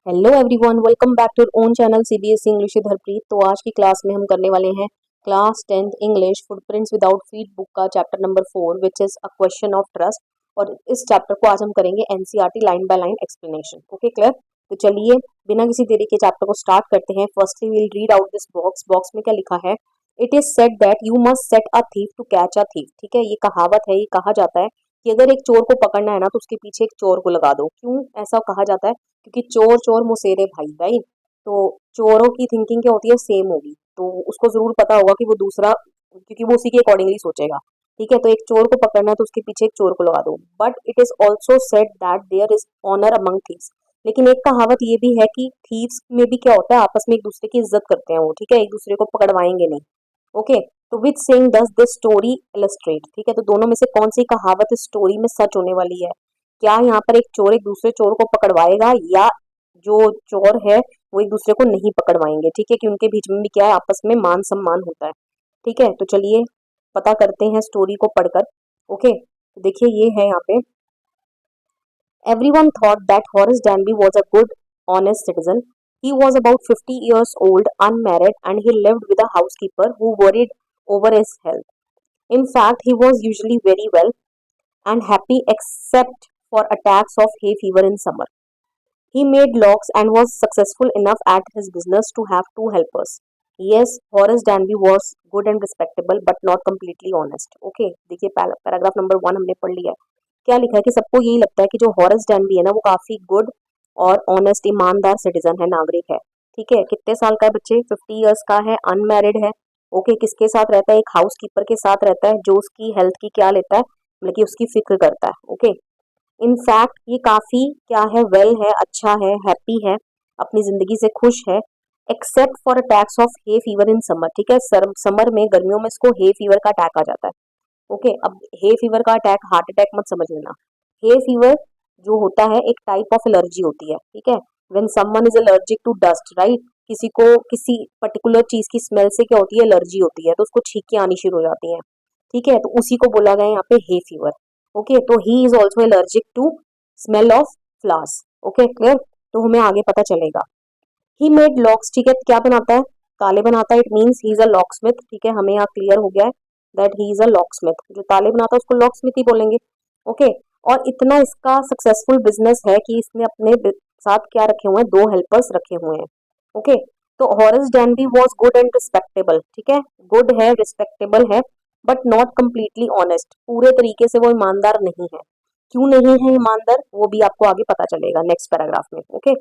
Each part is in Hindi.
Hello everyone, welcome back to own channel CBSE English with Harpreet. तो आज की क्लास में हम करने वाले हैं class 10th English Footprints Without Feet book का chapter number 4 which is a question of trust. और इस चैप्टर को आज हम करेंगे NCERT line by line explanation. Okay clear? तो चलिए बिना किसी देरी के चैप्टर को स्टार्ट करते हैं। Firstly we'll read out this box में क्या लिखा है। It is said that you must set a thief to catch a thief. ठीक है, ये कहावत है, ये कहा जाता है कि अगर एक चोर को पकड़ना है ना तो उसके पीछे एक चोर को लगा दो। क्यों ऐसा कहा जाता है? क्योंकि चोर चोर मुसेरे भाई, राइट? तो चोरों की थिंकिंग क्या होती है, सेम होगी। तो उसको जरूर पता होगा कि वो दूसरा, क्योंकि वो उसी के अकॉर्डिंगली सोचेगा। ठीक है, तो एक चोर को पकड़ना है तो उसके पीछे एक चोर को लगा दो। But it is also said that there is honour among thieves. लेकिन एक कहावत ये भी है कि थीव्स में भी क्या होता है, आपस में एक दूसरे की इज्जत करते हैं वो। ठीक है, एक दूसरे को पकड़वाएंगे नहीं। ओके, तो which saying does this story illustrate? ठीक है, तो दोनों में से कौन सी कहावत इस स्टोरी में सच होने वाली है? क्या यहाँ पर एक चोर एक दूसरे चोर को पकड़वाएगा, या जो चोर है वो एक दूसरे को नहीं पकड़वाएंगे? ठीक है, कि उनके बीच में भी क्या है, आपस में मान सम्मान होता है। ठीक है, तो चलिए पता करते हैं स्टोरी को पढ़कर। ओके, तो देखिए ये है यहाँ पे। Everyone thought that Horace Danby was a good, honest citizen. He was about 50 years old, unmarried, and he lived with a housekeeper who worried over his health. In fact, he was usually very well and happy except for attacks of hay fever in summer. He made locks and was successful enough at his business to have two helpers. Yes, Horace Danby was good and respectable but not completely honest. Okay, देखिए पैराग्राफ नंबर 1 हमने पढ़ लिया है। क्या लिखा है कि सबको यही लगता है कि जो हॉरेस डैनबी है ना वो काफी गुड और ऑनेस्ट ईमानदार सिटीजन है, नागरिक है। ठीक है, कितने साल का है बच्चे? 50 ईयर्स का है, अनमैरिड है। ओके, किसके साथ रहता है? एक हाउस कीपर के साथ रहता है जो उसकी हेल्थ की क्या लेता है, मतलब कि उसकी फिक्र करता है। ओके, इनफैक्ट ये काफी क्या है, वेल है, अच्छा है, हैप्पी है, अपनी जिंदगी से खुश है। Except for attacks of hay fever in summer. ठीक है, समर में, गर्मियों में इसको हे फीवर का अटैक आ जाता है। ओके, अब हे फीवर का अटैक हार्ट अटैक मत समझ लेना। हे फीवर जो होता है एक टाइप ऑफ एलर्जी होती है। ठीक है, when someone is allergic to dust, right? किसी को किसी पर्टिकुलर चीज की स्मेल से क्या होती है, एलर्जी होती है, तो उसको छींकें आनी शुरू हो जाती हैं। ठीक है, तो उसी को बोला गया यहाँ पे हे फीवर। ओके, तो he is also allergic to smell of flowers. Okay clear? तो हमें आगे पता चलेगा। He made locks. ठीक है, क्या बनाता है? ताले बनाता है। It means he is a locksmith. ठीक है, हमें यहाँ क्लियर हो गया है that he is a locksmith. जो ताले बनाता है उसको लॉकस्मिथ ही बोलेंगे। ओके, और इतना इसका सक्सेसफुल बिजनेस है कि इसने अपने साथ क्या रखे हुए हैं, दो हेल्पर्स रखे हुए हैं। ओके, तो Horace डैनबी was good and respectable. ठीक है, गुड है, रिस्पेक्टेबल है, बट नॉट कम्प्लीटली ऑनेस्ट। पूरे तरीके से वो ईमानदार नहीं है। क्यों नहीं है ईमानदार, वो भी आपको आगे पता चलेगा नेक्स्ट पैराग्राफ में। Okay,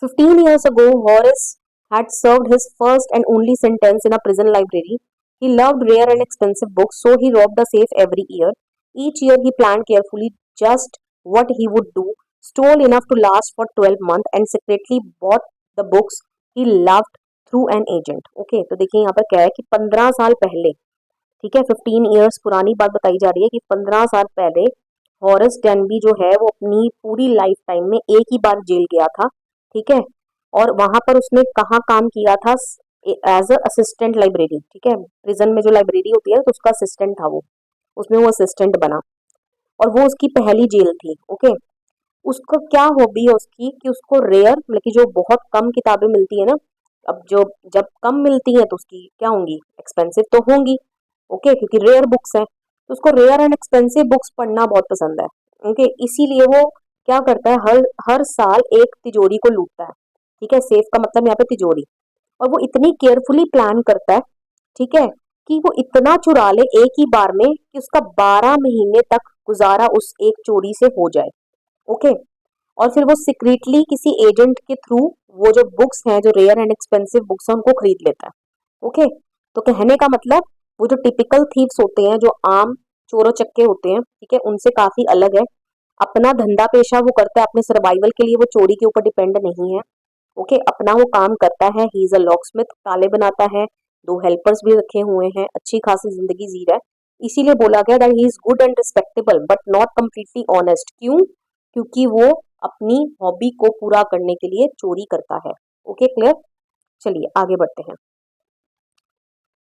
15 years ago, Horace had served his first and only sentence in a prison library. He loved rare and expensive books, so he robbed a safe every year. Each year, he planned carefully just what he would do, stole enough to last for 12 months, and secretly bought the books he loved through an agent. Okay, तो देखिए यहाँ पर क्या है कि 15 साल पहले, ठीक है, 15 ईयर्स पुरानी बात बताई जा रही है कि 15 साल पहले हॉरेस डैनबी जो है वो अपनी पूरी लाइफ टाइम में एक ही बार जेल गया था। ठीक है, और वहां पर उसने कहाँ काम किया था? As a assistant library. ठीक है, प्रिजन में जो लाइब्रेरी होती है तो उसका असिस्टेंट था वो, उसमें वो असिस्टेंट बना, और वो उसकी पहली जेल थी। ओके, उसको क्या हॉबी है उसकी कि उसको रेयर, मतलब कि जो बहुत कम किताबें मिलती है ना, अब जो जब कम मिलती है तो उसकी क्या होंगी, एक्सपेंसिव तो होंगी। ओके, क्योंकि रेयर बुक्स है तो उसको रेयर एंड एक्सपेंसिव बुक्स पढ़ना बहुत पसंद है। ओके, इसीलिए वो क्या करता है, हर हर साल एक तिजोरी को लूटता है। ठीक है, सेफ का मतलब यहाँ पे तिजोरी। और वो इतनी केयरफुली प्लान करता है, ठीक है, कि वो इतना चुरा ले एक ही बार में कि उसका 12 महीने तक गुजारा उस एक चोरी से हो जाए। ओके, और फिर वो सीक्रेटली किसी एजेंट के थ्रू वो जो बुक्स हैं, जो रेयर एंड एक्सपेंसिव बुक्स हैं, उनको खरीद लेता है। ओके, तो कहने का मतलब वो जो टिपिकल थीव्स होते हैं, जो आम चोरों चक्के होते हैं, ठीक है, उनसे काफी अलग है। अपना धंधा पेशा वो करता है, अपने सर्वाइवल के लिए वो चोरी के ऊपर डिपेंड नहीं है। ओके, अपना वो काम करता है। ही इज अ लॉकस्मिथ, ताले बनाता है, दो हेल्पर्स भी रखे हुए हैं, अच्छी खासी जिंदगी जी रहा है। इसीलिए बोला गया that he is good and respectable but not completely honest. क्यों? क्योंकि वो अपनी हॉबी को पूरा करने के लिए चोरी करता है। Okay clear? चलिए आगे बढ़ते हैं।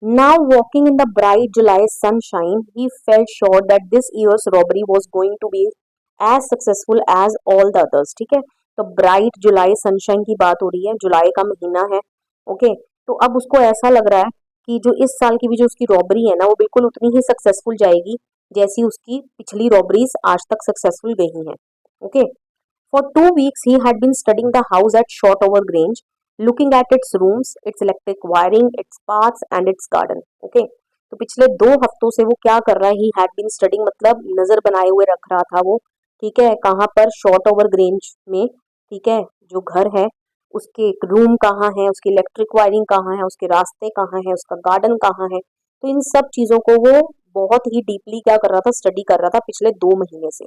Now walking in the bright July sunshine, he felt sure that this year's robbery was going to be as successful as all the others. ठीक है, तो ब्राइट जुलाई सनशाइन की बात हो रही है, जुलाई का महीना है। ओके, तो अब उसको ऐसा लग रहा है कि जो इस साल की भी जो उसकी रॉबरी है ना वो बिल्कुल उतनी ही सक्सेसफुल जाएगी जैसी उसकी पिछली रॉबरीज आज तक सक्सेसफुल गई हैं। Okay, for 2 weeks he had been studying the house at Shortover Grange, looking at its rooms, its electric wiring, its paths and its garden. Okay, तो पिछले 2 हफ्तों से वो क्या कर रहा है, ही हैड बीन स्टडिंग मतलब नजर बनाए हुए रख रहा था वो, ठीक है, कहाँ पर, शॉर्ट ओवर ग्रेंज में, ठीक है, जो घर है उसके रूम कहाँ है, उसकी इलेक्ट्रिक वायरिंग कहाँ है, उसके रास्ते कहाँ है, उसका गार्डन कहाँ है, तो इन सब चीजों को वो बहुत ही डीपली क्या कर रहा था, स्टडी कर रहा था पिछले 2 महीने से।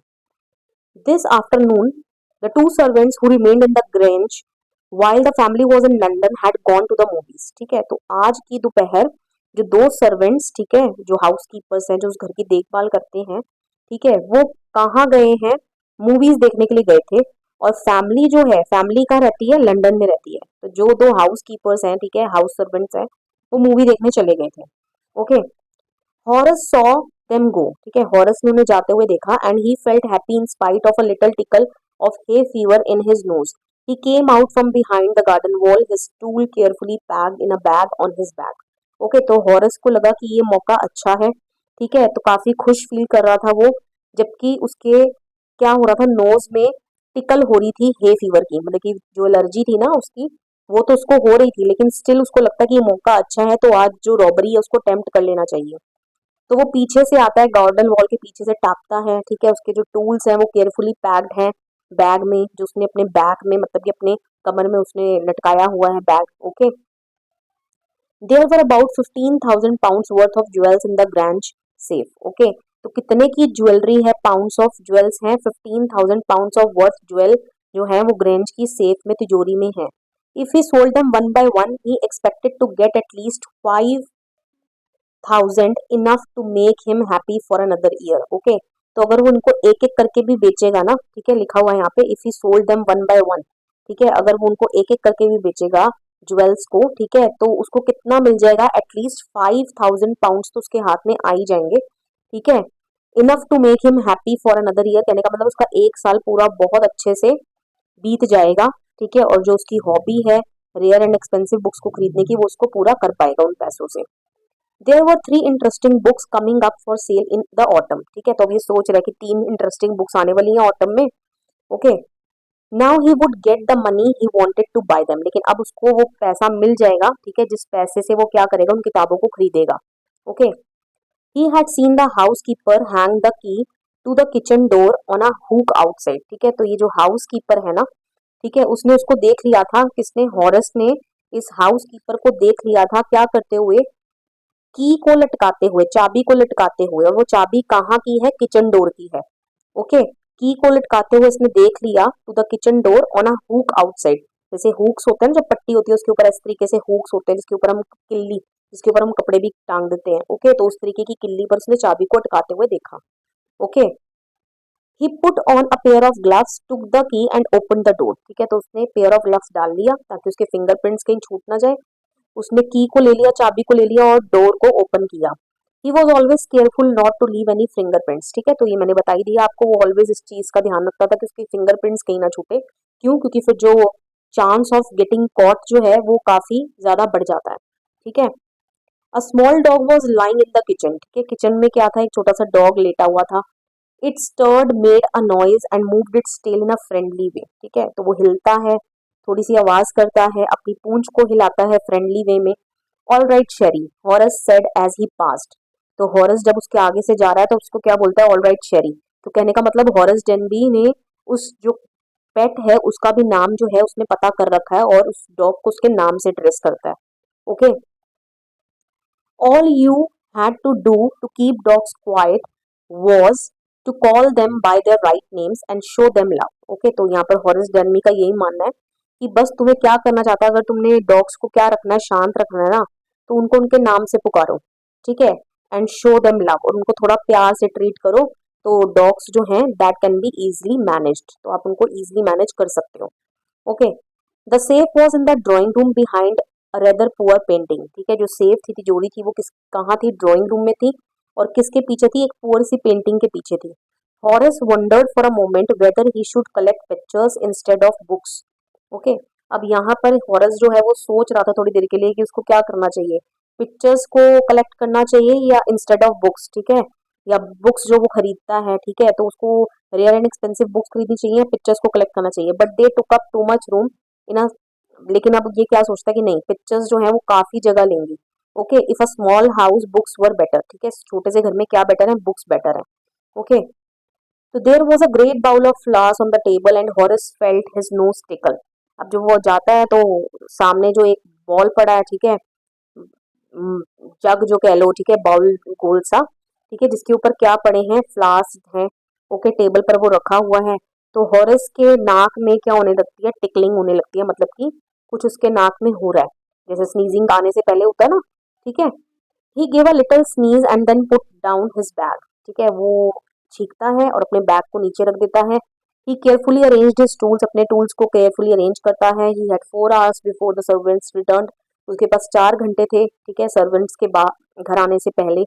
This afternoon the two servants who remained in the Grange while the family was in London had gone to the movies. ठीक है, तो आज की दोपहर जो 2 सर्वेंट्स, ठीक है, जो हाउस कीपर्स हैं, जो उस घर की देखभाल करते हैं, ठीक है, वो कहाँ गए हैं, मूवीज देखने के लिए गए थे। और फैमिली जो है, फैमिली कहाँ रहती है, लंदन में रहती है। तो जो 2 हाउस कीपर्स हैं, ठीक है, हाउस सर्वेंट्स हैं, वो मूवी देखने चले गए थे। Okay, harrows saw them go, ठीक है, हॉरस ने उन्हें जाते हुए देखा and he felt happy in spite of a little tackle of hay fever in his nose. He came out from behind the garden wall, his tool carefully packed in a bag on his back. Okay, तो हॉरस को लगा कि ये मौका अच्छा है, ठीक है, तो काफी खुश फील कर रहा था वो, जबकि उसके क्या हो रहा था, नोज में टिकल हो रही थी हे फीवर की, मतलब कि जो एलर्जी थी ना उसकी, वो तो उसको हो रही थी, लेकिन स्टिल उसको लगता कि ये मौका अच्छा है, तो आज जो रॉबरी है उसको अटेम्प्ट कर लेना चाहिए। तो वो पीछे से आता है, गार्डन वॉल के पीछे से टापता है, ठीक है, उसके जो टूल्स हैं वो केयरफुली पैक्ड हैं बैग में, जो उसने अपने बैग में मतलब कि अपने कमर में उसने लटकाया हुआ है bag. Okay, there were about 15,000 pounds worth of jewels in the Grange safe. Okay, तो कितने की ज्वेलरी है, पाउंड्स ऑफ ज्वेल्स हैं, 15,000 पाउंड्स ऑफ वर्थ ज्वेल जो है वो ग्रैंज की सेफ में, तिजोरी में है। If he sold them one by one he expected to get at least 5,000 enough to make him happy for another year. Okay, तो अगर वो उनको एक एक करके भी बेचेगा ना, ठीक है, लिखा हुआ है यहाँ पे if he sold them one by one, ठीक है, अगर वो उनको एक एक करके भी बेचेगा ज्वेल्स को, ठीक है, तो उसको कितना मिल जाएगा, एटलीस्ट 5,000 पाउंड्स तो उसके हाथ में आ ही जाएंगे, ठीक है। Enough to make him happy for another year कहने का मतलब उसका 1 साल पूरा बहुत अच्छे से बीत जाएगा, ठीक है, और जो उसकी हॉबी है रेयर एंड एक्सपेंसिव बुक्स को खरीदने की, वो उसको पूरा कर पाएगा उन पैसों से। There were 3 interesting books coming up for sale in the autumn, ठीक है, तो अब ये सोच रहा है कि 3 इंटरेस्टिंग बुक्स आने वाली हैं ऑटम में। Okay, now he would get the money he wanted to buy them, लेकिन अब उसको वो पैसा मिल जाएगा, ठीक है, जिस पैसे से वो क्या करेगा, उन किताबों को खरीदेगा। Okay, he had seen the housekeeper hang the key to the kitchen door on a hook outside, ठीक है, तो ये जो हाउस कीपर है ना, ठीक है, उसने उसको देख लिया था, किसने, हॉरस ने इस हाउस कीपर को देख लिया था क्या करते हुए, की को लटकाते हुए, चाबी को लटकाते हुए, और वो चाबी कहाँ की है, किचन डोर की है। ओके, की को लटकाते हुए इसने देख लिया to the kitchen door on a hook outside, जैसे हुक्स होते हैं ना, जब पट्टी होती है उसके ऊपर इस तरीके से हुक्स होते हैं जिसके ऊपर हम किल्ली, जिसके ऊपर हम कपड़े भी टांग देते हैं। ओके, तो उस तरीके की किल्ली पर उसने चाबी को अटकाते हुए देखा। Okay, he put on a pair of gloves, took the key and open the door, ठीक है, तो उसने पेयर ऑफ ग्लव्स डाल लिया ताकि उसके फिंगरप्रिंट्स कहीं छूट ना जाए, उसने की को ले लिया, चाबी को ले लिया और डोर को ओपन किया। He was always careful not to leave any fingerprints, ठीक है, तो ये मैंने बता ही दिया आपको, वो ऑलवेज इस चीज का ध्यान रखता था कि उसकी फिंगरप्रिंट्स कहीं ना छूटे। क्यों? क्योंकि फिर जो चांस ऑफ गेटिंग कॉट जो है वो काफी ज्यादा बढ़ जाता है, ठीक है। A small dog was lying in the kitchen, ठीक है, किचन में क्या था, एक छोटा सा डॉग लेटा हुआ था। It stirred, made a noise and moved its tail in a friendly way, ठीक है, तो वो हिलता है, थोड़ी सी आवाज करता है, अपनी पूंछ को हिलाता है फ्रेंडली वे में। All right Sherry, Horace said as he passed, तो हॉरस जब उसके आगे से जा रहा है तो उसको क्या बोलता है, ऑल राइट शेरी, तो कहने का मतलब हॉरस डेनबी ने उस जो पेट है उसका भी नाम जो है उसने पता कर रखा है और उस डॉग को उसके नाम से एड्रेस करता है। Okay, all you had to do to keep dogs quiet was to call them by their right names and show them love। Okay, तो यहाँ पर हॉरेस डर्मी का यही मानना है कि बस तुम्हें क्या करना चाहता है, अगर तुमने डॉग्स को क्या रखना है, शांत रखना है ना, तो उनको उनके नाम से पुकारो, ठीक है, एंड शो देम लव, और उनको थोड़ा प्यार से ट्रीट करो, तो डॉग्स जो हैं that can be easily managed, तो आप उनको इजिली मैनेज कर सकते हो। Okay, the safe was in the drawing room behind rather poor painting, ठीक है, जो सेफ थी, तिजोरी थी, वो किस कहाँ थी, ड्राइंग रूम में थी, और किसके पीछे थी, एक पुअर सी पेंटिंग के पीछे थी। Horace wondered for a moment whether he should collect pictures instead of books. Okay, अब यहाँ पर हॉरेस जो है वो सोच रहा था थोड़ी देर के लिए कि उसको क्या करना चाहिए, पिक्चर्स को कलेक्ट करना चाहिए या इंस्टेड ऑफ बुक्स, ठीक है, या बुक्स जो वो खरीदता है, ठीक है, तो उसको रेयर एंड एक्सपेंसिव बुक्स खरीदनी चाहिए, पिक्चर्स को कलेक्ट करना चाहिए, but they took up too much room in a, लेकिन अब ये क्या सोचता है कि नहीं, पिक्चर्स जो है वो काफी जगह लेंगी। Okay, if a small house books were better, ठीक है, छोटे से घर में क्या बेटर है, बुक्स बेटर है। ओके, तो there was a great bowl of flowers on the table and Horace felt his nose tickle. अब जब वो जाता है तो सामने जो एक बॉल पड़ा है, ठीक है, जग जो कह लो, ठीक है, बाउल गोल सा, ठीक है, जिसके ऊपर क्या पड़े हैं, फ्लावर्स हैं। ओके, टेबल पर वो रखा हुआ है। तो हॉरेस के नाक में क्या होने लगती है, टिकलिंग होने लगती है, मतलब कि कुछ उसके नाक में हो रहा है, जैसे स्नीजिंग आने से पहले होता है ना, ठीक है। He gave a little sneeze and then put down his bag, ठीक है, वो छींकता है और अपने बैग को नीचे रख देता है। ही केयरफुली अरेंज्ड हिज टूल्स, अपने टूल्स को केयरफुली अरेंज करता है। He had 4 hours before the servants return, उसके पास 4 घंटे थे, ठीक है, सर्वेंट्स के बाद घर आने से पहले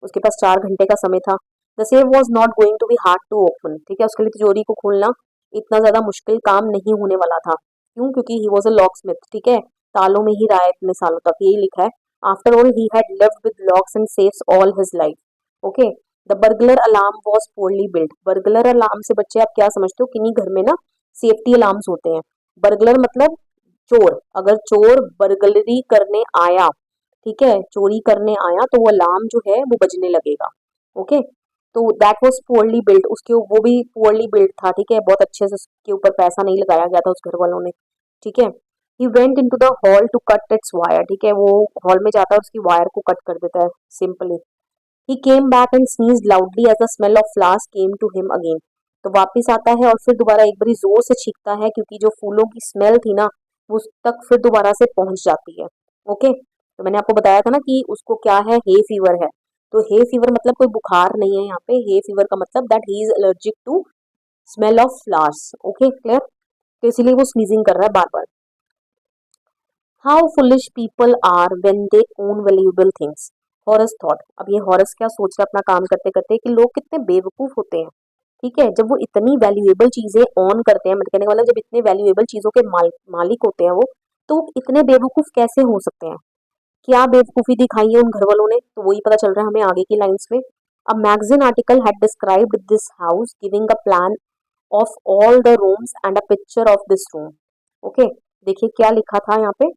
उसके पास 4 घंटे का समय था। The safe was not going to be hard to open, ठीक है, उसके लिए तिजोरी को खोलना इतना ज्यादा मुश्किल काम नहीं होने वाला था। क्यों? क्योंकि he was a lock Smith, ठीक है, तालों में ही रहा है इतने सालों तक, यही लिखा है। After all he had lived with locks and safes all his life. Okay, the burglar alarm was poorly built. Burglar alarm से बच्चे आप क्या समझते हो, किन्हीं घर में ना सेफ्टी अलार्म्स होते हैं। बर्गलर मतलब चोर, अगर चोर बर्गलरी करने आया, ठीक है, चोरी करने आया, तो वो अलार्म जो है वो बजने लगेगा। ओके, तो दैट वाज पुअरली बिल्ट, उसके वो भी पुअरली बिल्ट था, ठीक है, बहुत अच्छे से उसके ऊपर पैसा नहीं लगाया गया था उस घर वालों ने, ठीक है। He went into the hall to cut its wire, ठीक है, वो हॉल में जाता है और उसकी वायर को कट कर देता है simply. He came back and sneezed loudly as the smell of flowers came to him again. तो वापिस आता है और फिर दोबारा एक बारी जोर से छींकता है, क्योंकि जो फूलों की स्मेल थी ना वो उस तक फिर दोबारा से पहुंच जाती है। ओके, तो मैंने आपको बताया था ना कि उसको क्या है, हे फीवर है। तो हे फीवर मतलब कोई बुखार नहीं है यहाँ पे, हे फीवर का मतलब that he is allergic to smell of flowers. Okay, clear, तो इसीलिए वो स्नीजिंग कर रहा है बार बार। How foolish people are when they own valuable things, Horace thought. अब ये हॉरस क्या सोच रहा है अपना काम करते करते कि लोग कितने बेवकूफ होते हैं, ठीक है, जब वो इतनी वैल्यूएबल चीजें ऑन करते हैं, मतलब कहने वाला जब इतने वैल्यूएबल चीजों के मालिक होते हैं वो, तो इतने बेवकूफ कैसे हो सकते हैं। क्या बेवकूफी दिखाई है उन घर वालों ने, तो वही पता चल रहा है हमें आगे की लाइंस में। A magazine article had described this house giving a plan of all the rooms and a picture of this room. Okay, देखिए क्या लिखा था यहाँ पे,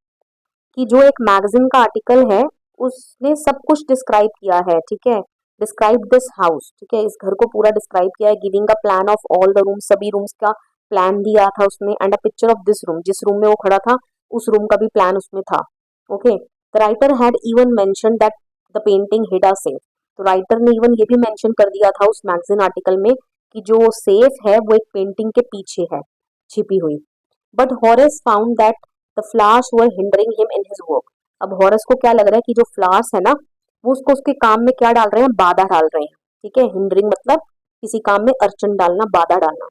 कि जो एक मैगजीन का आर्टिकल है उसने सब कुछ डिस्क्राइब किया है, ठीक है, डिस्क्राइब दिस हाउस, ठीक है, इस घर को पूरा डिस्क्राइब किया है, giving a plan of all the rooms, सभी रूम्स का प्लान दिया था उसने, and a picture of this room, जिस रूम में वो खड़ा था उस रूम का भी प्लान उसमें था। Okay, the writer had even mention that the painting hid a safe. तो राइटर ने इवन ये भी मेंशन कर दिया था उस मैगजीन आर्टिकल में कि जो सेफ है वो एक पेंटिंग के पीछे है छिपी हुई। But Horace found that the flowers were hindering him in his work. अब हॉरेस को क्या लग रहा है कि जो फ्लावर्स है ना वो उसको उसके काम में क्या डाल रहे हैं, बाधा डाल रहे हैं, ठीक है, हिंडरिंग मतलब किसी काम में अड़चन डालना, बाधा डालना।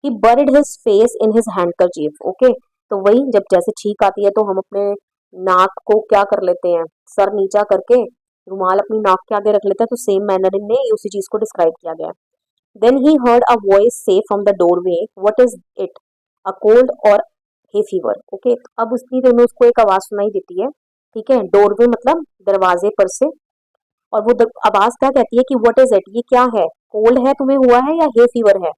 ही बuried his face in his handkerchief। Okay, तो वही जब जैसे छींक आती है तो हम अपने नाक को क्या कर लेते हैं, सर नीचा करके रुमाल अपनी नाक के आगे रख लेते हैं, तो सेम मैनर में उसी चीज को डिस्क्राइब किया गया है। Then he heard a voice से from the doorway, what is it, a cold or hay fever. Okay, अब उतनी देर में उसको एक आवाज सुनाई देती है, ठीक है, डोरवे मतलब दरवाजे पर से, और वो आवाज क्या कहती है कि व्हाट इज इट, ये क्या है, कोल्ड है तुम्हें हुआ है या हे फीवर है।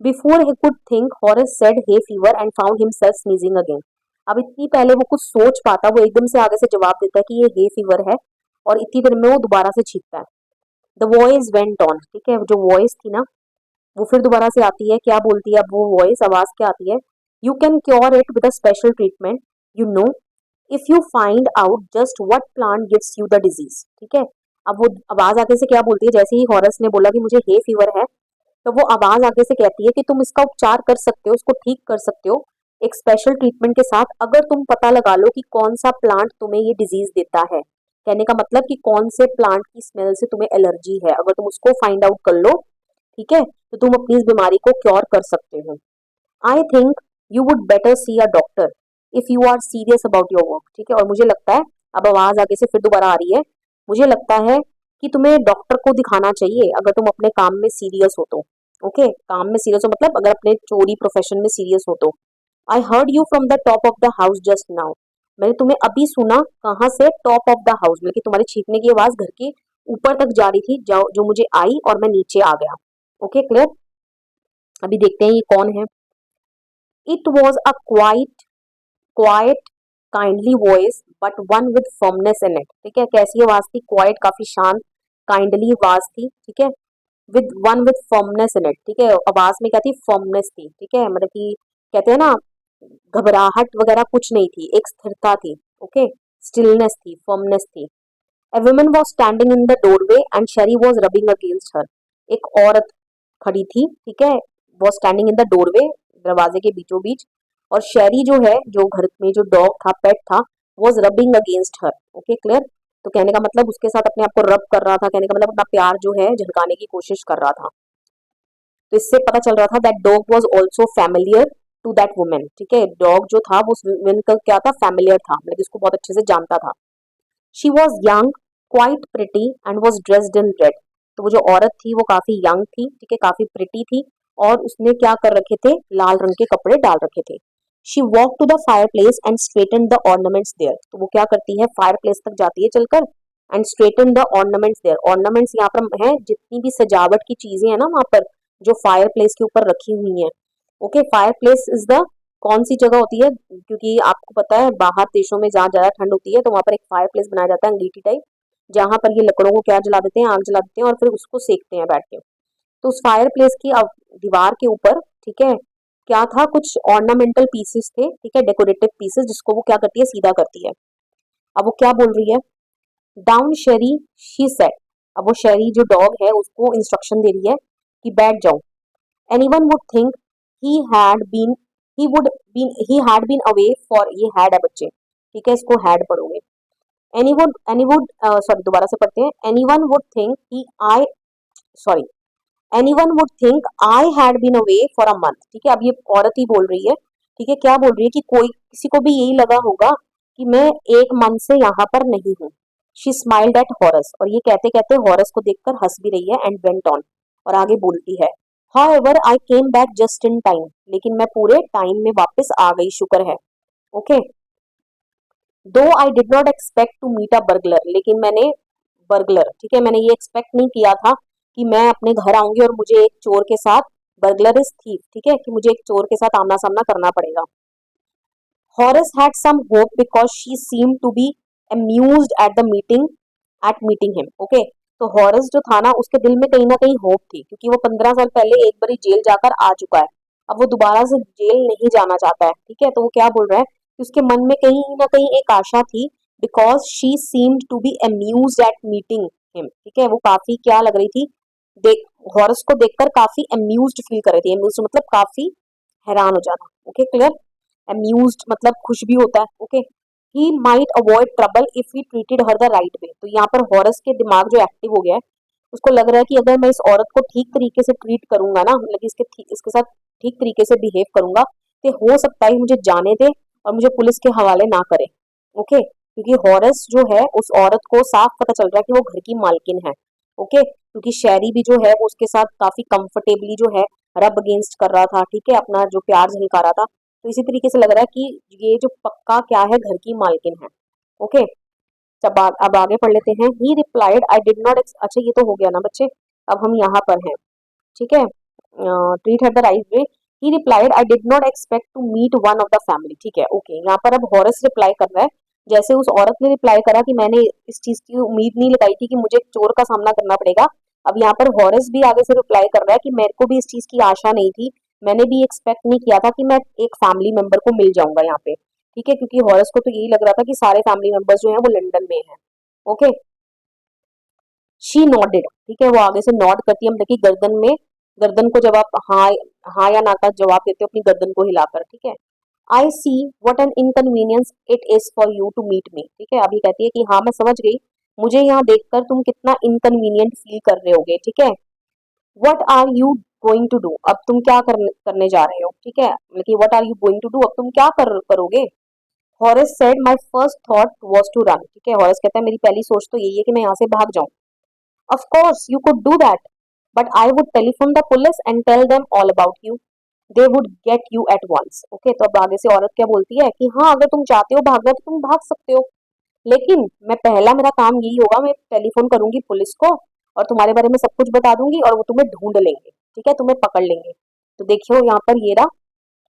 Before he could think Horace said hay fever and found himself sneezing again. अब इतनी पहले वो कुछ सोच पाता, वो एकदम से आगे से जवाब देता है कि ये हे फीवर है, और इतनी देर में वो दोबारा से छींकता है। द वॉइस वेंट ऑन, ठीक है, जो वॉइस थी ना वो फिर दोबारा से आती है, क्या बोलती है अब वो वॉइस, आवाज क्या आती है, you can cure it with a special treatment, you know, if you find out just what plant gives you the disease, ठीक है। अब वो आवाज आगे से क्या बोलती है, जैसे ही हॉरस ने बोला कि मुझे हे फीवर है, तो वो आवाज आगे से कहती है कि तुम इसका उपचार कर सकते हो, उसको ठीक कर सकते हो एक स्पेशल ट्रीटमेंट के साथ, अगर तुम पता लगा लो कि कौन सा प्लांट तुम्हें ये डिजीज देता है। कहने का मतलब कि कौन से प्लांट की स्मेल से तुम्हें एलर्जी है, अगर तुम उसको फाइंड आउट कर लो, ठीक है, तो तुम अपनी इस बीमारी को क्योर कर सकते हो। I think you would better see a doctor if you are serious about your work, ठीक है, और मुझे लगता है, अब आवाज आगे से फिर दोबारा आ रही है, मुझे लगता है कि तुम्हें डॉक्टर को दिखाना चाहिए अगर तुम अपने काम में सीरियस हो तो। ओके, काम में सीरियस हो मतलब अगर अपने चोरी प्रोफेशन में सीरियस हो तो। I heard you from the top of the house just now, मैंने तुम्हें अभी सुना, कहाँ से, टॉप ऑफ द हाउस, मतलब कि तुम्हारे छींकने की आवाज घर के ऊपर तक जा रही थी, जो मुझे आई और मैं नीचे आ गया। Okay clear. अभी देखते हैं ये कौन है। It was a quite kindly voice but one with firmness in it, ठीक है, कैसी आवाज थी, क्वाइट काफी शांत, काइंडली आवाज थी, ठीक है, विद फर्मनेस इन इट, ठीक है, आवाज में क्या थी, फर्मनेस थी, ठीक है, मतलब कि कहते हैं ना घबराहट वगैरह कुछ नहीं थी, एक स्थिरता थी, ओके, स्टिलनेस थी, फर्मनेस थी। A woman was standing in the doorway and Sherry was rubbing against her. एक औरत खड़ी थी, ठीक है, was standing in the doorway, दरवाजे के बीचों बीच, और शेरी जो है, जो घर में जो डॉग था, पेट था, was rubbing against her. Okay clear. तो कहने का मतलब उसके साथ अपने आप को रब कर रहा था, कहने का मतलब अपना प्यार जो है झलकाने की कोशिश कर रहा था। तो इससे पता चल रहा था that dog was also familiar to that women, ठीक है, डॉग जो था वो उस वुमेन का क्या था, फैमिलियर था, मतलब इसको बहुत अच्छे से जानता था। She was young, quite pretty and was dressed in red, तो वो जो औरत थी वो काफी यंग थी, ठीक है, काफी प्रिटी थी, और उसने क्या कर रखे थे, लाल रंग के कपड़े डाल रखे थे। She walk to the fire place and straighten the ornaments there, तो वो क्या करती है, फायर प्लेस तक जाती है चलकर, and straighten the ornaments there, ornaments यहाँ पर है जितनी भी सजावट की चीजें हैं ना वहां पर, जो फायर प्लेस के ऊपर रखी हुई हैं। Okay, fire place is the कौन सी जगह होती है, क्योंकि आपको पता है बाहर देशों में जहाँ ज्यादा ठंड होती है तो वहां पर एक फायर प्लेस बनाया जाता है अंगीठी टाइप, जहां पर ये लकड़ों को क्या जला देते हैं, आग जला देते हैं और फिर उसको सेकते हैं बैठ के। तो उस फायर प्लेस की दीवार के ऊपर, ठीक है, क्या था, कुछ ऑर्नामेंटल पीसेस थे, ठीक है, डेकोरेटिव पीसेस, जिसको वो क्या करती है, सीधा करती है। अब वो क्या बोल रही है, डाउन शेरी शी सेड, अब वो शेरी जो डॉग है उसको इंस्ट्रक्शन दे रही है कि बैठ जाओ। Anyone would think he had been he had been away for, ये हैड है बच्चे, ठीक है, इसको हैड पढ़ोगे। एनी वुड सॉरी दोबारा से पढ़ते हैं, anyone would think he I sorry anyone would think I had been away for a month, ठीक है, अब ये औरत ही बोल रही है, ठीक है, क्या बोल रही है कि कोई किसी को भी यही लगा होगा कि मैं एक मंथ से यहाँ पर नहीं हूँ। शी स्माइल्ड एट हॉरस, और ये कहते कहते हॉरस को देखकर हंस भी रही है, एंड वेंट ऑन, और आगे बोलती है, however I came back just in time, लेकिन मैं पूरे टाइम में वापस आ गई, शुक्र है। Okay, though I did not expect to meet a burglar, लेकिन मैंने बर्गलर, ठीक है, मैंने ये एक्सपेक्ट नहीं किया था कि मैं अपने घर आऊंगी और मुझे एक चोर के साथ, बर्गलर इज थीफ, ठीक है, कि मुझे एक चोर के साथ आमना सामना करना पड़ेगा। Horace had some hope because she seem to be amused at meeting him. Okay, तो हॉरस जो था ना उसके दिल में कहीं ना कहीं होप थी, क्योंकि वो 15 साल पहले एक बार जेल जाकर आ चुका है, अब वो दोबारा से जेल नहीं जाना चाहता है, ठीक है, तो वो क्या बोल रहा है कि उसके मन में कहीं ना कहीं एक आशा थी, because she seemed to be amused at meeting him, ठीक है, वो काफी क्या लग रही थी, देख हॉरस को देखकर काफी amused फील कर रही थी, amused मतलब काफी हैरान हो जाना। Okay clear. amused मतलब खुश भी होता है। Okay, he might avoid trouble if he treated her the right वे, तो यहाँ पर हॉरस के दिमाग जो एक्टिव हो गया है, उसको लग रहा है कि अगर मैं इस औरत को ठीक तरीके से ट्रीट करूंगा ना, मतलब इसके साथ ठीक तरीके से बिहेव करूंगा, तो हो सकता है मुझे जाने दे और मुझे पुलिस के हवाले ना करे। ओके, क्योंकि हॉरस जो है उस औरत को साफ पता चल रहा है कि वो घर की मालकिन है। ओके, क्योंकि शैरी भी जो है वो उसके साथ काफी कंफर्टेबली जो है रब अगेंस्ट कर रहा था, ठीक है, अपना जो प्यार झलका रहा था, तो इसी तरीके से लग रहा है कि ये जो पक्का क्या है, घर की मालकिन है। ओके, अब आगे पढ़ लेते हैं। ही रिप्लाइड आई डिड नॉट, अच्छा ये तो हो गया ना बच्चे, अब हम यहाँ पर हैं, ठीक है, treat her the right way. He replied I did not expect to meet one of the family, ठीक है, ओके, यहाँ पर अब हॉरस रिप्लाई कर रहा है, जैसे उस औरत ने रिप्लाई करा कि मैंने इस चीज की उम्मीद नहीं लगाई थी कि मुझे एक चोर का सामना करना पड़ेगा, अब यहाँ पर हॉरस भी आगे से रिप्लाई कर रहा है कि मेरे को भी इस चीज की आशा नहीं थी, मैंने भी एक्सपेक्ट नहीं किया था कि मैं एक फैमिली मेंबर को मिल जाऊंगा यहाँ पे, ठीक है, क्योंकि हॉरस को तो यही लग रहा था कि सारे फैमिली मेंबर्स जो हैं वो लंदन में हैं। ओके, शी नॉडेड, ठीक है, वो आगे से नॉड करती है, मतलब कि गर्दन में, गर्दन को जब आप हाँ हाँ या ना का जवाब देते हो अपनी गर्दन को हिलाकर, ठीक है। I see what an inconvenience it is for you to meet me, ठीक है, अभी कहती है कि हाँ मैं समझ गई, मुझे यहाँ देखकर तुम कितना इनकन्वीनियंट फील कर रहे होगे, ठीक है। What are you going to do, अब तुम क्या करने जा रहे हो, ठीक है, मतलब कि what are you going to do, अब तुम क्या करोगे। Horace said my first thought was to run, ठीक है, हॉरेस कहता है मेरी पहली सोच तो यही है कि मैं यहाँ से भाग जाऊं। Of course you could do that, but I would telephone the police and tell them all about you, they would get you at once. Okay, तो अब आगे से औरत क्या बोलती है कि हाँ, अगर तुम चाहते हो भागना तो तुम भाग सकते हो, लेकिन मैं पहला मेरा काम यही होगा, मैं टेलीफोन करूंगी पुलिस को और तुम्हारे बारे में सब कुछ बता दूंगी और वो तुम्हें ढूंढ लेंगे, ठीक है, तुम्हें पकड़ लेंगे। तो देखियो यहाँ पर ये रहा,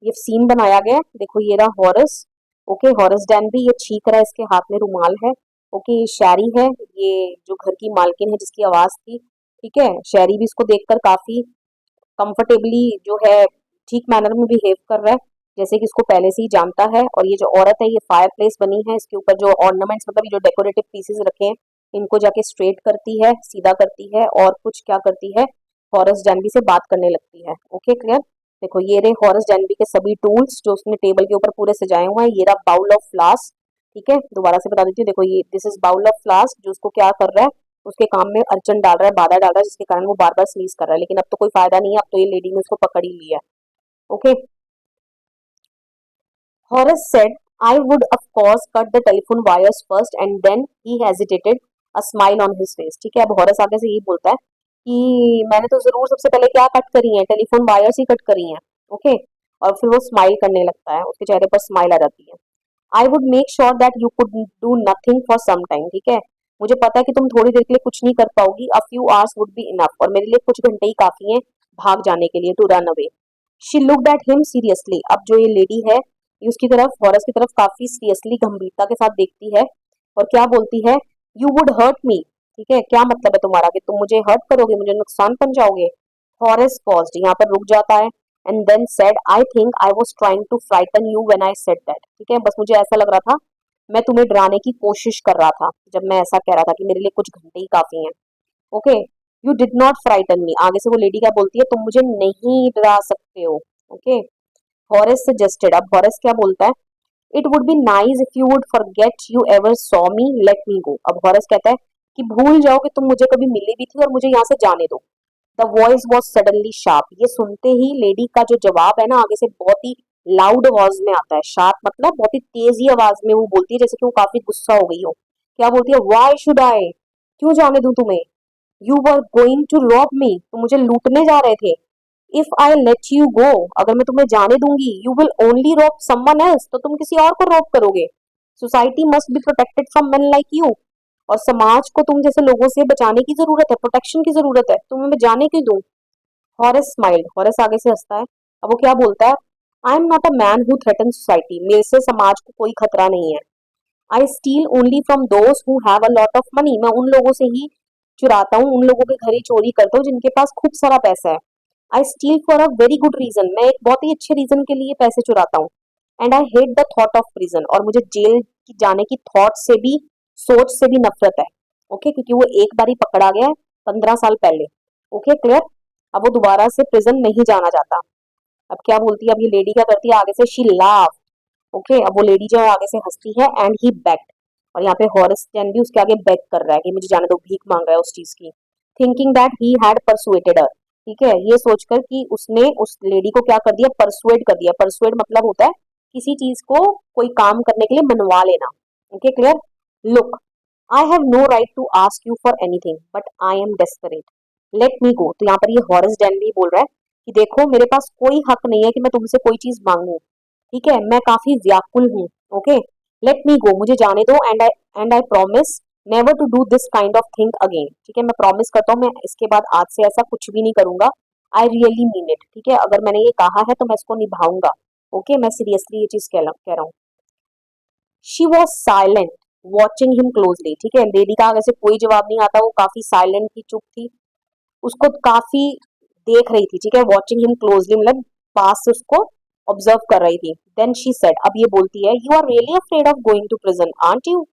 ये सीन बनाया गया है। देखो ये रहा हॉरस। ओके, हॉरस डैनबी ये छींक रहा है, इसके हाथ में रुमाल है। ओके, ये शैरी है, ये जो घर की मालकिन है जिसकी आवाज थी, ठीक है। शैरी भी इसको देखकर काफी कंफर्टेबली जो है ठीक मैनर में बिहेव कर रहा है, जैसे कि इसको पहले से ही जानता है। और ये जो औरत है ये फायर प्लेस बनी है, इसके ऊपर जो ऑर्नामेंट्स मतलब ये जो डेकोरेटिव पीसेस रखे हैं इनको जाके स्ट्रेट करती है, सीधा करती है और कुछ क्या करती है, हॉरस डैनबी से बात करने लगती है। Okay clear. देखो ये रहे हॉरस डैनबी के सभी टूल्स जो उसने टेबल के ऊपर पूरे सजाए हुए हैं। ये रहा बाउल ऑफ फ्लास, ठीक है, दोबारा से बता देती हूँ। देखो ये दिस इज बाउल ऑफ फ्लास, जो उसको क्या कर रहा है, उसके काम में अर्चन डाल रहा है, बाधा डाल रहा है, जिसके कारण वो बार बार स्नीज कर रहा है। लेकिन अब तो कोई फायदा नहीं है, अब तो ये लेडी ने उसको पकड़ ही लिया। Okay, Horace said, I would of course cut the telephone wires first and then he hesitated, a smile on his face। ठीक है, अब हॉरस आगे से यही बोलता है कि मैंने तो जरूर सबसे पहले क्या कट करी है, टेलीफोन वायर्स ही कट करी हैं। ओके, और फिर वो स्माइल करने लगता है, उसके चेहरे पर स्माइल आ जाती है। I would make sure that you could do nothing for some time. ठीक है, मुझे पता है कि तुम थोड़ी देर के लिए कुछ नहीं कर पाओगी, a few hours would be enough, और मेरे लिए कुछ घंटे ही काफी हैं भाग जाने के लिए, to run away. She looked at him seriously, अब जो ये लेडी है ये उसकी तरफ, हॉरस की तरफ काफी सीरियसली गंभीरता के साथ देखती है और क्या बोलती है, यू वुड हर्ट मी। ठीक है, क्या मतलब है तुम्हारा कि तुम मुझे हर्ट करोगे, मुझे नुकसान पहुंचाओगे। हॉरस पॉज्ड, यहाँ पर रुक जाता है, and then said, I think I was trying to frighten you when I said that. ठीक है, बस मुझे ऐसा लग रहा था, मैं तुम्हें डराने की कोशिश कर रहा था जब मैं ऐसा कह रहा था कि मेरे लिए कुछ घंटे ही काफी हैं। Okay, you did not frighten me, आगे से वो लेडी क्या बोलती है, तुम मुझे नहीं डरा सकते हो। ओके, हॉरेस सजेस्टेड, अब हॉरेस क्या बोलता है, it would be nice if you would forget you ever saw me, let me go. अब हॉरेस कहता है कि भूल जाओ कि तुम मुझे कभी मिली भी थी और मुझे यहाँ से जाने दो। The voice was suddenly sharp, ये सुनते ही लेडी का जो जवाब है ना आगे से बहुत ही लाउड आवाज में आता है। शार्प मतलब बहुत ही तेजी आवाज में वो बोलती है, जैसे कि वो काफी गुस्सा हो गई हो। क्या बोलती है, वाई शुड आई, क्यों जाने दूं तुम्हें, you were going to rob me, तुम मुझे लूटने जा रहे थे। If I let you go, अगर मैं तुम्हें जाने दूंगी, you will only rob someone else, तो तुम किसी और को रॉब करोगे। Society must be protected from men like you, और समाज को तुम जैसे लोगों से बचाने की जरूरत है, प्रोटेक्शन की जरूरत है, तुम्हें मैं जाने क्यों दूं। हॉरेस स्माइल्ड, हॉरेस आगे से हंसता है। अब वो क्या बोलता है, I am not a man who threaten society, मेरे से समाज को कोई खतरा नहीं है। I steal only from those who have a lot of money, मैं उन लोगों से ही चुराता हूँ, उन लोगों के घर ही चोरी करता हूँ जिनके पास खूब सारा पैसा है। I steal for a very good reason, मैं एक बहुत ही अच्छे रीजन के लिए पैसे चुराता हूँ। And I hate the thought of prison, और मुझे जेल की जाने की थॉट से भी, सोच से भी नफरत है। ओके, क्योंकि वो एक बार ही पकड़ा गया है 15 साल पहले। ओके क्लियर, अब वो दोबारा से प्रिजन नहीं जाना चाहता। अब क्या बोलती है, अब ये लेडी क्या करती है आगे से, शी लाफ। ओके, अब वो लेडी जो है आगे से हंसती है, एंड ही बेग्ड, और यहाँ पे हॉरेस जैन भी उसके आगे बेग कर रहा है कि मुझे जाने दो, भीख मांग रहा है उस चीज की। Thinking that he had persuaded her, ठीक है, ये सोचकर कि उसने उस लेडी को क्या कर दिया, परसुएट कर दिया। परसुएट मतलब होता है किसी चीज को कोई काम करने के लिए मनवा लेना। Okay clear, look, I have no right to ask you for anything but I am desperate, let me go. तो यहाँ पर ये हॉरेस डैनली बोल रहा है कि देखो मेरे पास कोई हक नहीं है कि मैं तुमसे कोई चीज मांगू, ठीक है, मैं काफी व्याकुल हूँ। ओके, लेट मी गो, मुझे जाने दो, and I promise never to do this kind of thing again. ठीक है, मैं प्रॉमिस करता हूँ मैं इसके बाद आज से ऐसा कुछ भी नहीं करूंगा। आई रियली मीन इट, ठीक है, अगर मैंने ये कहा है तो मैं इसको निभाऊंगा। ओके, मैं सीरियसली ये चीज कह रहा हूँ। She was silent watching him closely, ठीक है, लेडी का आगे से कोई जवाब नहीं आता, वो काफी साइलेंट थी, चुप थी, उसको काफी देख रही थी। ठीक है, वॉचिंग हिम क्लोजली मतलब पास से उसको ऑब्जर्व कर रही थी। देन शी सेड, अब ये बोलती है, you are really afraid of going to prison aren't you,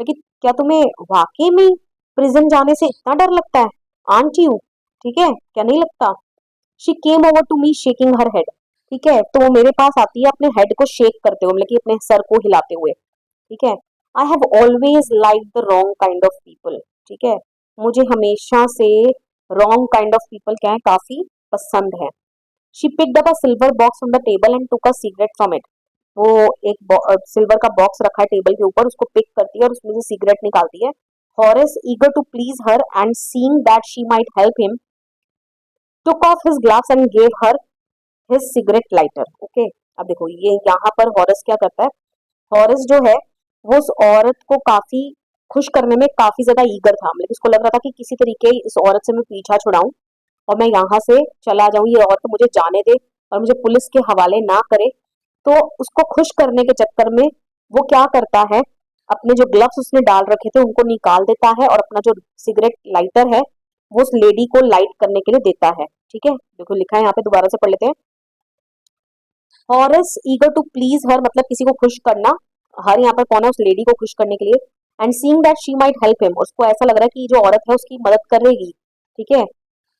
लेकिन क्या तुम्हें वाकई में प्रिजन जाने से इतना डर लगता है, आंट यू, ठीक है, क्या नहीं लगता। She came over to me shaking her head, ठीक है, तो वो मेरे पास आती है अपने हेड को शेक करते हुए, मतलब कि अपने सर को हिलाते हुए। ठीक है, I have always like the wrong kind of people, ठीक है, मुझे हमेशा से रॉन्ग काइंड ऑफ पीपल क्या है, काफी पसंद है। She picked up a silver box on the table and took a cigarette from it, वो एक सिल्वर का बॉक्स रखा है टेबल के ऊपर, उसको पिक करती है और उसमें से सिगरेट निकालती है। Horace eager to please her and seeing that she might help him took off his gloves and gave her his cigarette lighter. Okay, अब देखो ये यहाँ पर हॉरस क्या करता है, हॉरस जो है वो उस औरत को काफी खुश करने में काफी ज्यादा ईगर था, मतलब इसको लग रहा था कि किसी तरीके इस औरत से मैं पीछा छुड़ाऊं और मैं यहाँ से चला जाऊं, ये औरत मुझे जाने दे और मुझे पुलिस के हवाले ना करे। तो उसको खुश करने के चक्कर में वो क्या करता है, अपने जो ग्लव्स उसने डाल रखे थे उनको निकाल देता है और अपना जो सिगरेट लाइटर है वो उस लेडी को लाइट करने के लिए देता है। ठीक है, देखो लिखा है यहाँ पे, दोबारा से पढ़ लेते हैं। हॉरस ईगर टू प्लीज हर, मतलब किसी को खुश करना, हर यहाँ पर कौन है, उस लेडी को खुश करने के लिए। And seeing that she might help him, उसको ऐसा लग रहा है कि जो औरत है उसकी मदद करेगी। ठीक है,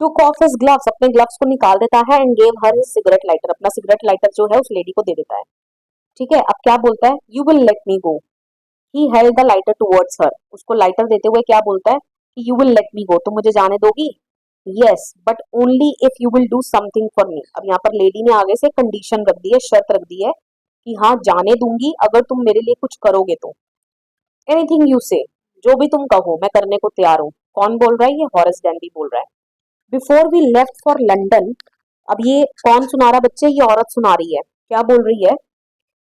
टुक ऑफ हिज ग्लव्स, अपने ग्लव्स को निकाल देता है and gave her his cigarette lighter, अपना सिगरेट लाइटर जो है उस लेडी को दे देता है। ठीक है, अब क्या बोलता है, you will let me go, he held the lighter towards हर, उसको लाइटर देते हुए क्या बोलता है कि यू विल लेट मी गो, तुम मुझे जाने दोगी, yes but only if you will do something for me. अब यहाँ पर लेडी ने आगे से कंडीशन रख दी है, शर्त रख दी है कि हाँ जाने दूंगी अगर तुम मेरे लिए कुछ करोगे तो। एनीथिंग यू से, जो भी तुम कहो मैं करने को तैयार हूँ। कौन बोल रहा है, ये हॉरस डैंडी बोल रहा है। Before we left for London, अब ये कौन सुना रहा बच्चे, ये औरत सुना रही है, क्या बोल रही है,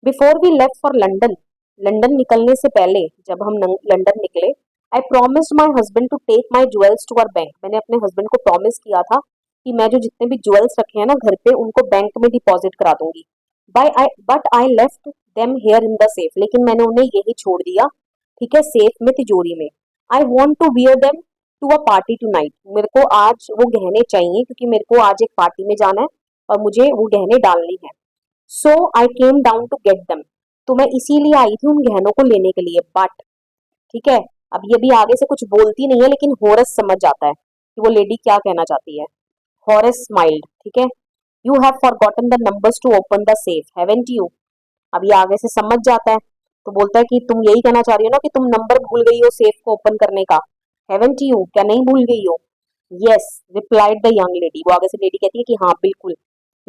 before we left for London, London निकलने से पहले जब हम लंदन निकले, I promise my husband to take my jewels to our bank, मैंने अपने हस्बैंड को प्रॉमिस किया था कि मैं जो जितने भी ज्वेल्स रखे हैं ना घर पे उनको बैंक में डिपॉजिट करा दूंगी। But I left them here in the safe, लेकिन मैंने उन्हें यही छोड़ दिया, ठीक है, सेफ में, तिजोरी में। I want to wear them to a party tonight, मेरे को आज वो गहने चाहिए क्योंकि मेरे को आज एक पार्टी में जाना है और मुझे वो गहने डालनी है। So I came down to get them, तो मैं इसीलिए आई थी उन गहनों को लेने के लिए। बट ठीक है, अब ये भी आगे से कुछ बोलती नहीं है लेकिन हॉरस समझ जाता है कि वो लेडी क्या कहना चाहती है। हॉरस स्माइल्ड, ठीक है, you have forgotten the numbers to open the safe haven't you, अब ये आगे से समझ जाता है तो बोलता है कि तुम यही कहना चाह रही हो ना कि तुम नंबर भूल गई हो सेफ को ओपन करने का, हैवंट यू, क्या नहीं भूल गई हो। Yes replied the young lady, वो आगे से लेडी कहती है कि हाँ बिल्कुल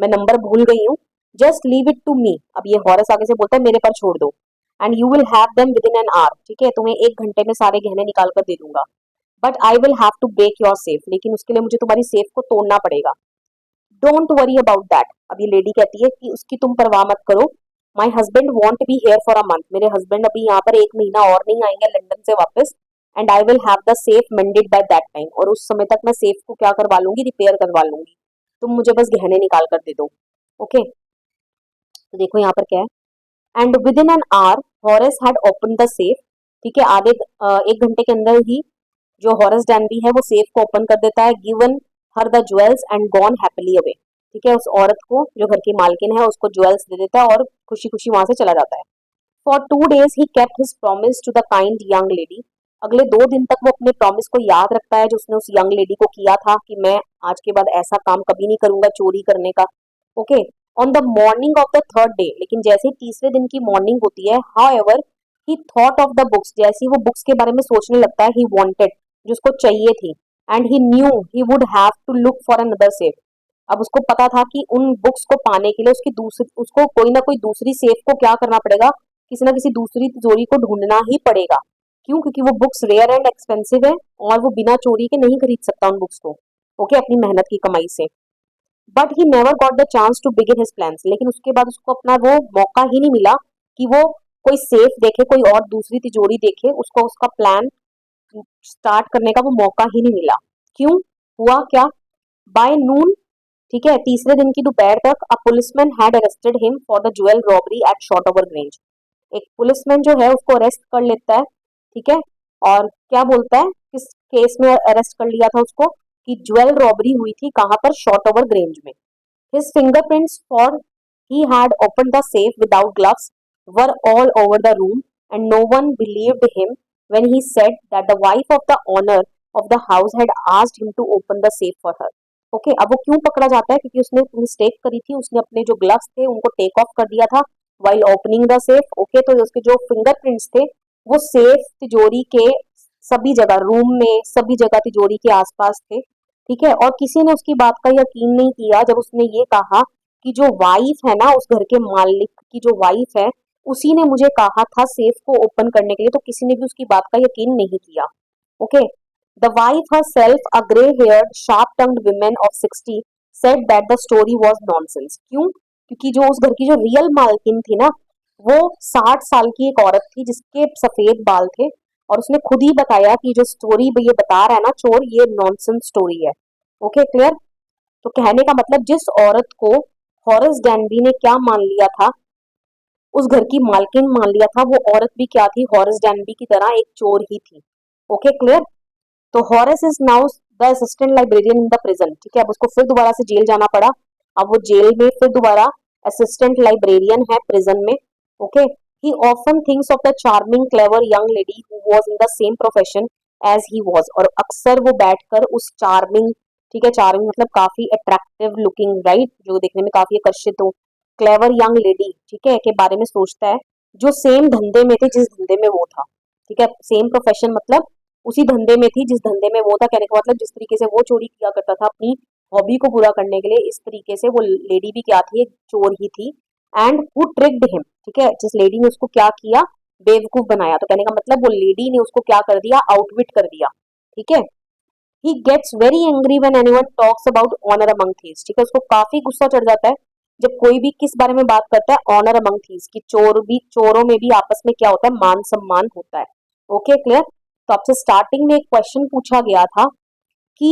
मैं नंबर भूल गई हूँ, just leave it to me, अब ये हॉरस आगे से बोलता है मेरे पर छोड़ दो, and you will have them with in an hour, ठीक है, तुम्हें 1 घंटे में सारे गहने निकाल कर दे दूंगा। But I will have to break your safe, लेकिन उसके लिए मुझे तुम्हारी सेफ को तोड़ना पड़ेगा। डोंट वरी अबाउट दैट, अब ये लेडी कहती है कि उसकी तुम परवाह मत करो। My husband want be here for a month, मेरे हस्बैंड अभी यहाँ पर 1 महीना और नहीं आएंगे लंदन से वापस, and I will have the safe मेंडेड by that time, और उस समय तक मैं सेफ को क्या करवा लूंगी, रिपेयर करवा लूंगी, तुम मुझे बस गहने निकाल कर दे दो। ओके, तो देखो यहाँ पर क्या है, and with in an hour harrows had open the safe, ठीक है, आधे 1 घंटे के अंदर ही जो हॉरस डैनबी है वो सेफ को ओपन कर देता है, given her the jewels and gone happily away, ठीक है, उस औरत को जो घर की मालकिन है उसको ज्वेल्स दे देता है और खुशी खुशी वहां से चला जाता है। For 2 days he kept his promise to the kind young lady, अगले 2 दिन तक वो अपने प्रॉमिस को याद रखता है जो उसने उस यंग लेडी को किया था कि मैं आज के बाद ऐसा काम कभी नहीं करूंगा चोरी करने का। Okay, on the morning of the third day, लेकिन जैसे ही तीसरे दिन की मॉर्निंग होती है, how ever he thought of the books, जैसे ही वो बुक्स के बारे में सोचने लगता है, ही वॉन्टेड, जो उसको चाहिए थी, and he knew he would have to look for another safe, अब उसको पता था कि उन बुक्स को पाने के लिए उसको कोई ना कोई दूसरी सेफ को क्या करना पड़ेगा, किसी ना किसी दूसरी तिजोरी को ढूंढना ही पड़ेगा। क्यों, क्योंकि वो बुक्स रेयर एंड एक्सपेंसिव है और वो बिना चोरी के नहीं खरीद सकता उन बुक्स को, ओके, अपनी मेहनत की कमाई से। But he never got the chance to begin his plans, लेकिन उसके बाद उसको अपना वो मौका ही नहीं मिला कि वो कोई सेफ देखे, कोई और दूसरी तिजोरी देखे, उसको उसका प्लान स्टार्ट करने का वो मौका ही नहीं मिला। क्यों, हुआ क्या, बाय नून, ठीक है, तीसरे दिन की दोपहर तक a policeman had arrested him for the jewel robbery at Shortover Grange, एक पुलिसमैन जो है उसको अरेस्ट कर लेता है, ठीक है, और क्या बोलता है, किस केस में अरेस्ट कर लिया था उसको, कि ज्वेल रॉबरी हुई थी कहाँ पर, शॉर्ट ओवर ग्रेंज में। His fingerprints for he had opened the safe without gloves were all over the room, and no one believed him when he said that the wife of the owner of the house had asked him to open the safe for her. Okay, अब वो क्यों पकड़ा जाता है, क्योंकि उसने मिस्टेक करी थी, उसने अपने जो ग्लव्स थे उनको टेक ऑफ कर दिया था while opening the safe. Okay, तो उसके जो फिंगरप्रिंट्स थे वो सेफ तिजोरी के सभी जगह, रूम में सभी जगह तिजोरी के आसपास थे, ठीक है, और किसी ने उसकी बात का यकीन नहीं किया जब उसने ये कहा कि जो वाइफ है ना, उस घर के मालिक की जो वाइफ है उसी ने मुझे कहा था सेफ को ओपन करने के लिए, तो किसी ने भी उसकी बात का यकीन नहीं किया। Okay, the wife herself, a grey haired sharp tongued woman of 60, said that the story was nonsense. क्यों? क्योंकि जो उस घर की जो रियल मालकिन थी ना, वो 60 साल की एक औरत थी जिसके सफेद बाल थे, और उसने खुद ही बताया कि जो स्टोरी ये बता रहा है ना चोर, ये नॉनसेंस स्टोरी है। Okay, clear? तो कहने का मतलब जिस औरत को हॉरेस डैनबी ने क्या मान लिया था, उस घर की मालकिन मान लिया था, वो औरत भी क्या थी? हॉरेस डैनबी की तरह एक चोर ही थी। Okay, clear? तो Horace is now the assistant librarian in the prison. ठीक है, अब उसको फिर दोबारा से जेल जाना पड़ा। अब वो जेल में फिर दोबारा असिस्टेंट लाइब्रेरियन है प्रिजन में। Okay, he often thinks of the charming clever young lady who was in the same profession as he was. और अक्सर वो बैठकर उस चार्मिंग, ठीक है, चार्मिंग मतलब काफी अट्रैक्टिव लुकिंग, राइट, जो देखने में काफी आकर्षित हो, क्लेवर यंग लेडी, ठीक है, के बारे में सोचता है, जो सेम धंधे में थे जिस धंधे में वो था। ठीक है, सेम प्रोफेशन मतलब उसी धंधे में थी जिस धंधे में वो था। कहने का मतलब जिस तरीके से वो चोरी किया करता था अपनी हॉबी को पूरा करने के लिए, इस तरीके से वो लेडी भी क्या थी? एक चोर ही थी। एंड हु ट्रिक्ड हिम, ठीक है, जिस लेडी ने उसको क्या किया? बेवकूफ बनाया। तो कहने का मतलब वो लेडी ने उसको क्या कर दिया? आउटविट कर दिया। ठीक है, he gets very angry when anyone talks about honour among thieves. ठीक है, उसको काफी गुस्सा चढ़ जाता है जब कोई भी किस बारे में बात करता है? ऑनर अमंग थीव्स, की चोर भी, चोरों में भी आपस में क्या होता है? मान सम्मान होता है। Okay, clear? तो आपसे स्टार्टिंग में एक क्वेश्चन पूछा गया था कि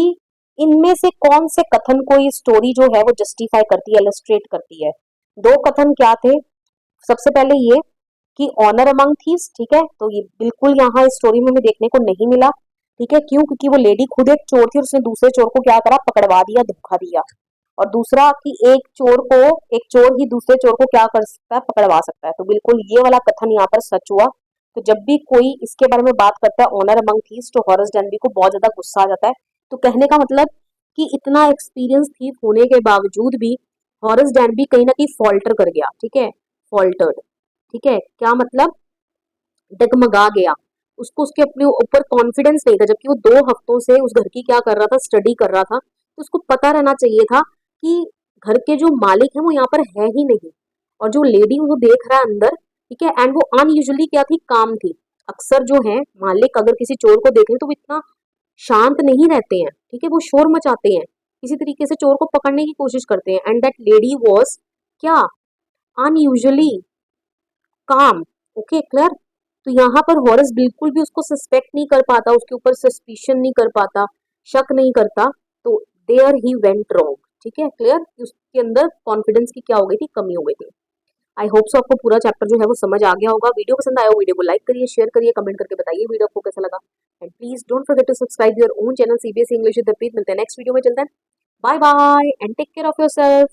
इनमें से कौन से कथन को ये स्टोरी जो है वो जस्टिफाई करती है, इलस्ट्रेट करती है? दो कथन क्या थे? सबसे पहले ये कि ऑनर अमंग थीव्स, ठीक है, तो ये बिल्कुल यहाँ इस स्टोरी में हमें देखने को नहीं मिला। ठीक है, क्यों? क्योंकि वो लेडी खुद एक चोर थी और उसने दूसरे चोर को क्या करा? पकड़वा दिया, धोखा दिया। और दूसरा कि एक चोर ही दूसरे चोर को क्या कर सकता है? पकड़वा सकता है। तो बिल्कुल ये वाला कथन यहाँ पर सच हुआ। तो जब भी कोई इसके बारे में बात करता है ऑनर अमंग थीव्स, तो हॉरेस डेनबी को बहुत ज्यादा गुस्सा आ जाता है। तो कहने का मतलब कि इतना एक्सपीरियंस थीफ होने के बावजूद भी हॉरेस डेनबी कहीं ना कहीं फॉल्टर कर गया। ठीक है, फॉल्टर्ड। ठीक है, क्या मतलब? डगमगा गया। उसको उसके अपने ऊपर कॉन्फिडेंस नहीं था, जबकि वो 2 हफ्तों से उस घर की क्या कर रहा था? स्टडी कर रहा था। तो उसको पता रहना चाहिए था कि घर के जो मालिक है वो यहाँ पर है ही नहीं, और जो लेडी वो देख रहा है अंदर, ठीक है, एंड वो अनयूजुअली क्या थी? काम थी। अक्सर जो है मालिक अगर किसी चोर को देख ले तो वो इतना शांत नहीं रहते हैं। ठीक है, वो शोर मचाते हैं, किसी तरीके से चोर को पकड़ने की कोशिश करते हैं। एंड दैट लेडी वॉज क्या? अनयूजुअली काम। Okay, clear? तो यहाँ पर हॉरेस बिल्कुल भी उसको सस्पेक्ट नहीं कर पाता, उसके ऊपर सस्पिशन नहीं कर पाता, शक नहीं करता। तो देयर ही वेंट रॉन्ग। ठीक है, क्लियर? उसके अंदर कॉन्फिडेंस की क्या हो गई थी? कमी हो गई थी। आई होप सो आपको पूरा चैप्टर जो है वो समझ आ गया होगा। वीडियो पसंद आया हो वीडियो को लाइक करिए, शेयर करिए, कमेंट करके बताइए वीडियो आपको कैसा लगा। And please don't forget to subscribe your own channel CBSE English with Harpreet. मिलते हैं नेक्स्ट वीडियो में, चलते हैं, bye bye and take care of yourself.